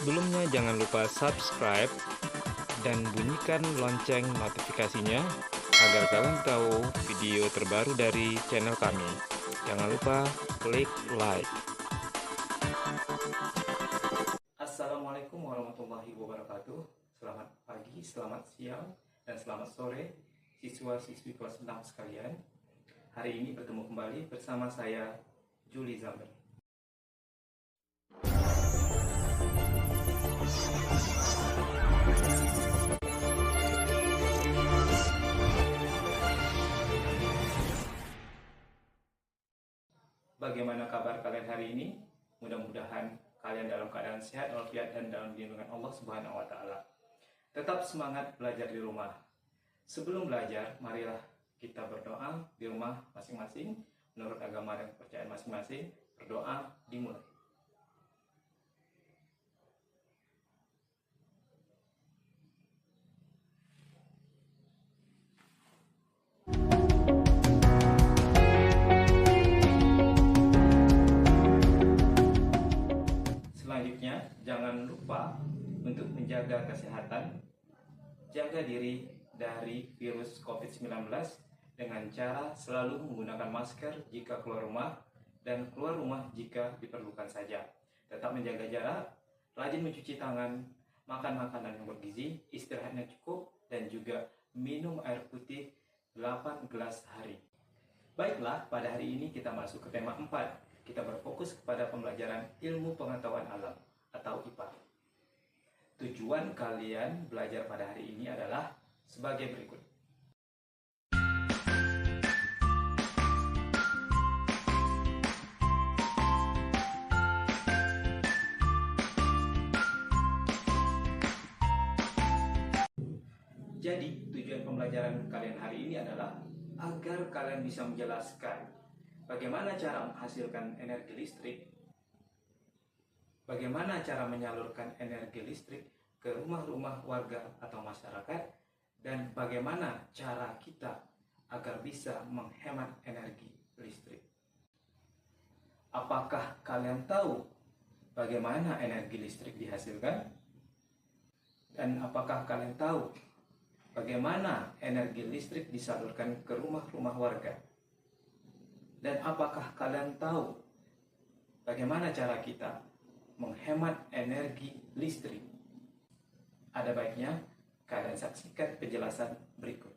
Sebelumnya jangan lupa subscribe dan bunyikan lonceng notifikasinya agar kalian tahu video terbaru dari channel kami. Jangan lupa klik like. Assalamualaikum warahmatullahi wabarakatuh. Selamat pagi, selamat siang, dan selamat sore siswa-siswi kelas 6 sekalian. Hari ini bertemu kembali bersama saya, Juli Zamber. Bagaimana kabar kalian hari ini? Mudah-mudahan kalian dalam keadaan sehat, walafiat, dan dalam lindungan Allah Subhanahu wa Ta'ala. Tetap semangat belajar di rumah. Sebelum belajar, marilah kita berdoa di rumah masing-masing menurut agama dan kepercayaan masing-masing. Berdoa dimulai. Selanjutnya, jangan lupa untuk menjaga kesehatan, jaga diri dari virus COVID-19 dengan cara selalu menggunakan masker jika keluar rumah dan keluar rumah jika diperlukan saja. Tetap menjaga jarak, rajin mencuci tangan, makan makanan yang bergizi, istirahat yang cukup, dan juga minum air putih 8 gelas sehari. Baiklah, pada hari ini kita masuk ke tema 4. Kita berfokus kepada pembelajaran ilmu pengetahuan alam atau IPA. Tujuan kalian belajar pada hari ini adalah sebagai berikut. Jadi, tujuan pembelajaran kalian hari ini adalah agar kalian bisa menjelaskan bagaimana cara menghasilkan energi listrik, bagaimana cara menyalurkan energi listrik ke rumah-rumah warga atau masyarakat, dan bagaimana cara kita agar bisa menghemat energi listrik. Apakah kalian tahu bagaimana energi listrik dihasilkan? Dan apakah kalian tahu bagaimana energi listrik disalurkan ke rumah-rumah warga? Dan apakah kalian tahu bagaimana cara kita menghemat energi listrik? Ada baiknya kalian saksikan penjelasan berikut.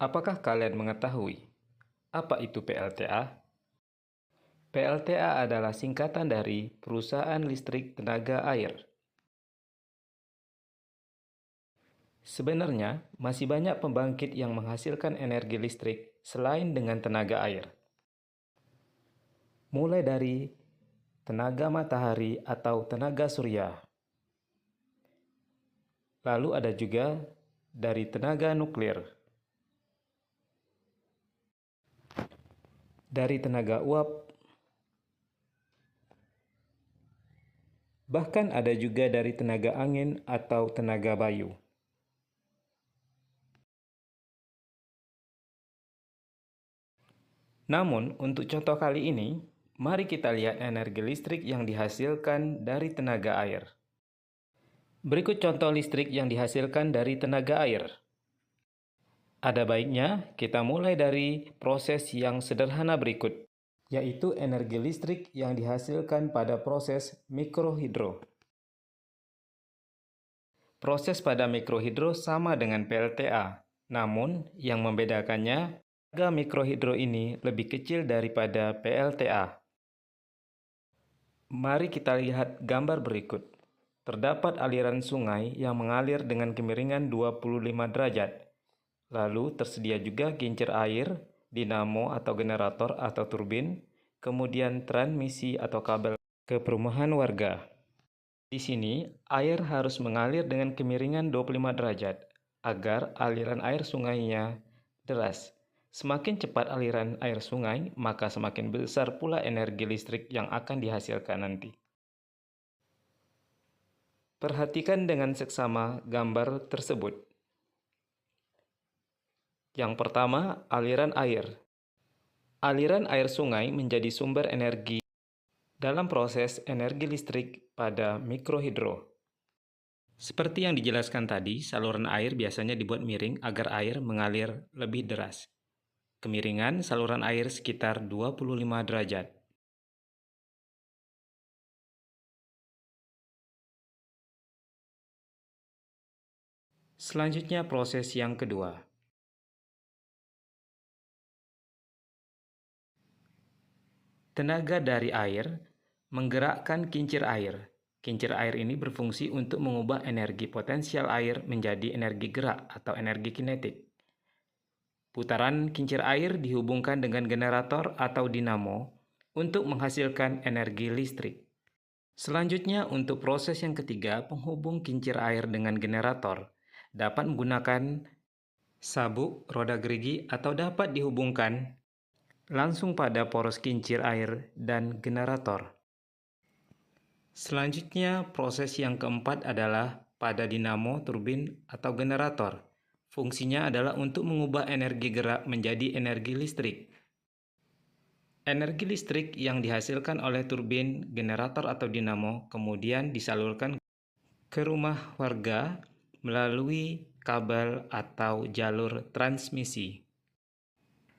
Apakah kalian mengetahui apa itu PLTA? PLTA adalah singkatan dari Perusahaan Listrik Tenaga Air. Sebenarnya, masih banyak pembangkit yang menghasilkan energi listrik selain dengan tenaga air. Mulai dari tenaga matahari atau tenaga surya. Lalu ada juga dari tenaga nuklir. Dari tenaga uap. Bahkan ada juga dari tenaga angin atau tenaga bayu. Namun, untuk contoh kali ini, mari kita lihat energi listrik yang dihasilkan dari tenaga air. Berikut contoh listrik yang dihasilkan dari tenaga air. Ada baiknya kita mulai dari proses yang sederhana berikut, yaitu energi listrik yang dihasilkan pada proses mikrohidro. Proses pada mikrohidro sama dengan PLTA, namun yang membedakannya, tenaga mikrohidro ini lebih kecil daripada PLTA. Mari kita lihat gambar berikut. Terdapat aliran sungai yang mengalir dengan kemiringan 25 derajat. Lalu tersedia juga kincir air, dinamo atau generator atau turbin, kemudian transmisi atau kabel ke perumahan warga. Di sini, air harus mengalir dengan kemiringan 25 derajat agar aliran air sungainya deras. Semakin cepat aliran air sungai, maka semakin besar pula energi listrik yang akan dihasilkan nanti. Perhatikan dengan seksama gambar tersebut. Yang pertama, aliran air. Aliran air sungai menjadi sumber energi dalam proses energi listrik pada mikrohidro. Seperti yang dijelaskan tadi, saluran air biasanya dibuat miring agar air mengalir lebih deras. Kemiringan saluran air sekitar 25 derajat. Selanjutnya proses yang kedua. Tenaga dari air menggerakkan kincir air. Kincir air ini berfungsi untuk mengubah energi potensial air menjadi energi gerak atau energi kinetik. Putaran kincir air dihubungkan dengan generator atau dinamo untuk menghasilkan energi listrik. Selanjutnya, untuk proses yang ketiga, penghubung kincir air dengan generator dapat menggunakan sabuk, roda gerigi, atau dapat dihubungkan langsung pada poros kincir air dan generator. Selanjutnya, proses yang keempat adalah pada dinamo, turbin, atau generator. Fungsinya adalah untuk mengubah energi gerak menjadi energi listrik. Energi listrik yang dihasilkan oleh turbin, generator, atau dinamo kemudian disalurkan ke rumah warga melalui kabel atau jalur transmisi.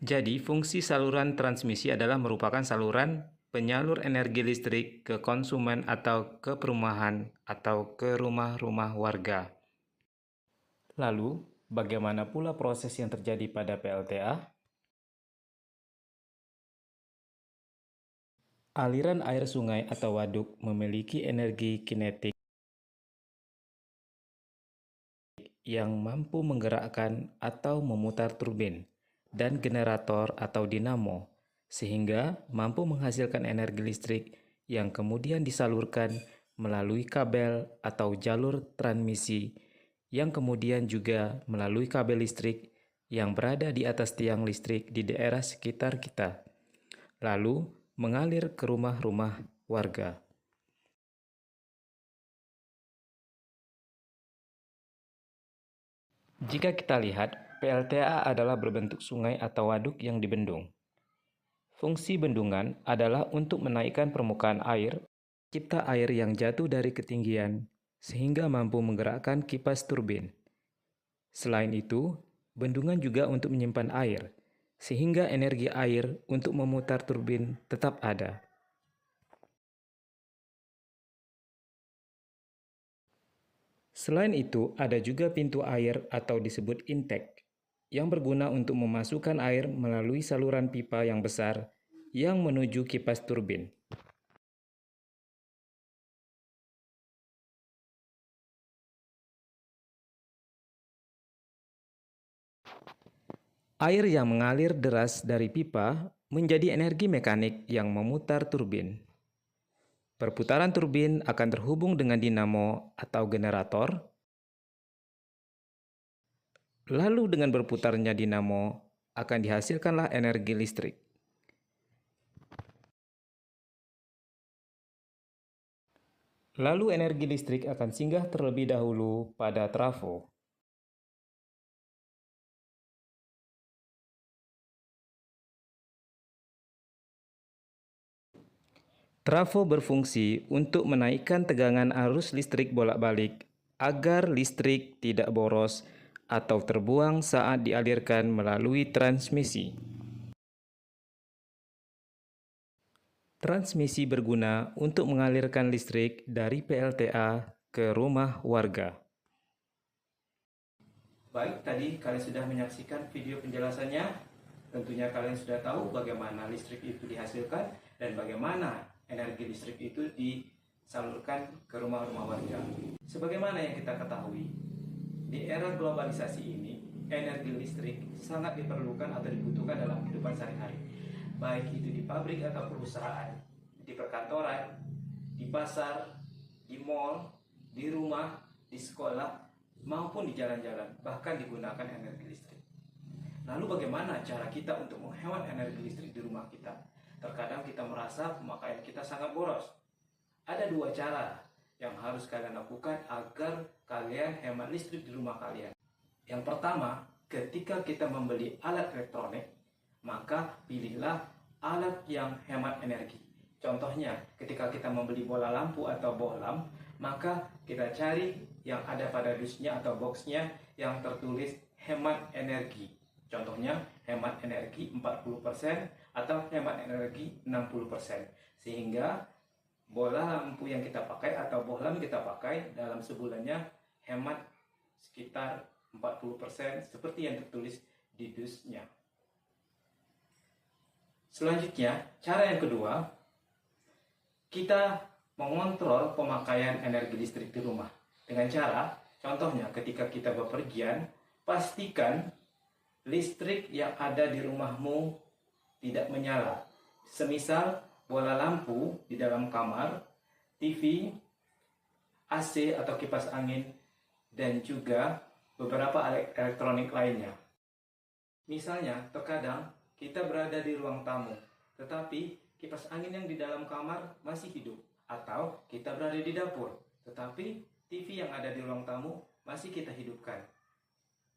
Jadi, fungsi saluran transmisi adalah merupakan saluran penyalur energi listrik ke konsumen atau ke perumahan atau ke rumah-rumah warga. Lalu, bagaimana pula proses yang terjadi pada PLTA? Aliran air sungai atau waduk memiliki energi kinetik yang mampu menggerakkan atau memutar turbin dan generator atau dinamo, sehingga mampu menghasilkan energi listrik yang kemudian disalurkan melalui kabel atau jalur transmisi, yang kemudian juga melalui kabel listrik yang berada di atas tiang listrik di daerah sekitar kita, lalu mengalir ke rumah-rumah warga. Jika kita lihat, PLTA adalah berbentuk sungai atau waduk yang dibendung. Fungsi bendungan adalah untuk menaikkan permukaan air, cipta air yang jatuh dari ketinggian, sehingga mampu menggerakkan kipas turbin. Selain itu, bendungan juga untuk menyimpan air, sehingga energi air untuk memutar turbin tetap ada. Selain itu, ada juga pintu air atau disebut intake, yang berguna untuk memasukkan air melalui saluran pipa yang besar yang menuju kipas turbin. Air yang mengalir deras dari pipa menjadi energi mekanik yang memutar turbin. Perputaran turbin akan terhubung dengan dinamo atau generator. Lalu dengan berputarnya dinamo akan dihasilkanlah energi listrik. Lalu energi listrik akan singgah terlebih dahulu pada trafo. Trafo berfungsi untuk menaikkan tegangan arus listrik bolak-balik agar listrik tidak boros atau terbuang saat dialirkan melalui transmisi. Transmisi berguna untuk mengalirkan listrik dari PLTA ke rumah warga. Baik, tadi kalian sudah menyaksikan video penjelasannya. Tentunya kalian sudah tahu bagaimana listrik itu dihasilkan dan bagaimana energi listrik itu disalurkan ke rumah-rumah warga. Sebagaimana yang kita ketahui, di era globalisasi ini, energi listrik sangat diperlukan atau dibutuhkan dalam kehidupan sehari-hari. Baik itu di pabrik atau perusahaan, di perkantoran, di pasar, di mal, di rumah, di sekolah, maupun di jalan-jalan, bahkan digunakan energi listrik. Lalu bagaimana cara kita untuk menghemat energi listrik di rumah kita? Terkadang kita merasa pemakaian kita sangat boros. Ada dua cara yang harus kalian lakukan agar kalian hemat listrik di rumah kalian. Yang pertama, ketika kita membeli alat elektronik, maka maka pilihlah alat yang hemat energi. Contohnya, ketika kita membeli bola lampu atau bohlam, maka kita cari yang ada pada dusnya atau boxnya yang tertulis hemat energi. Contohnya, hemat energi 40% atau hemat energi 60%. Sehingga bola lampu yang kita pakai atau bohlam yang kita pakai dalam sebulannya hemat sekitar 40% seperti yang tertulis di dusnya. Selanjutnya, cara yang kedua, kita mengontrol pemakaian energi listrik di rumah. Dengan cara, contohnya ketika kita bepergian, pastikan listrik yang ada di rumahmu tidak menyala. Semisal bola lampu di dalam kamar, TV, AC atau kipas angin, dan juga beberapa alat elektronik lainnya. Misalnya, terkadang kita berada di ruang tamu, tetapi kipas angin yang di dalam kamar masih hidup. Atau kita berada di dapur, tetapi TV yang ada di ruang tamu masih kita hidupkan.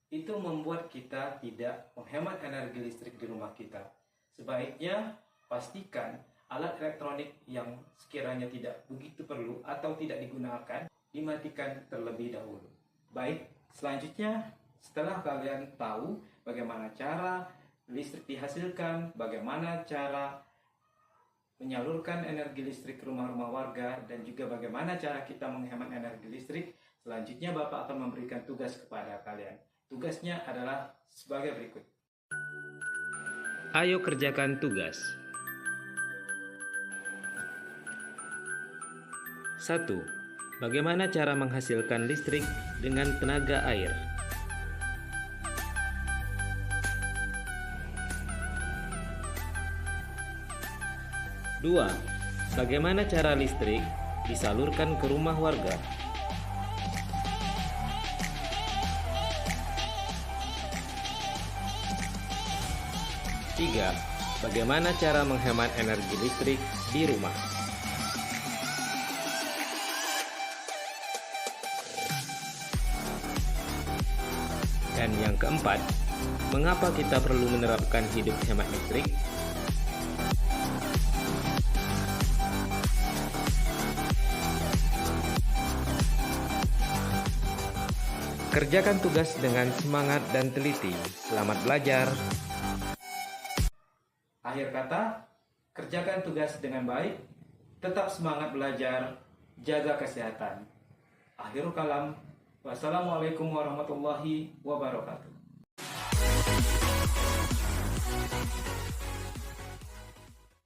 Itu membuat kita tidak menghemat energi listrik di rumah kita. Sebaiknya pastikan alat elektronik yang sekiranya tidak begitu perlu atau tidak digunakan dimatikan terlebih dahulu. Baik, selanjutnya setelah kalian tahu bagaimana cara listrik dihasilkan, bagaimana cara menyalurkan energi listrik ke rumah-rumah warga, dan juga bagaimana cara kita menghemat energi listrik, selanjutnya Bapak akan memberikan tugas kepada kalian. Tugasnya adalah sebagai berikut. Ayo kerjakan tugas. 1. Bagaimana cara menghasilkan listrik dengan tenaga air? 2. Bagaimana cara listrik disalurkan ke rumah warga? 3. Bagaimana cara menghemat energi listrik di rumah? Dan yang keempat, mengapa kita perlu menerapkan hidup hemat listrik? Kerjakan tugas dengan semangat dan teliti. Selamat belajar. Akhir kata, kerjakan tugas dengan baik, tetap semangat belajar, jaga kesehatan. Akhirul kalam, wassalamualaikum warahmatullahi wabarakatuh.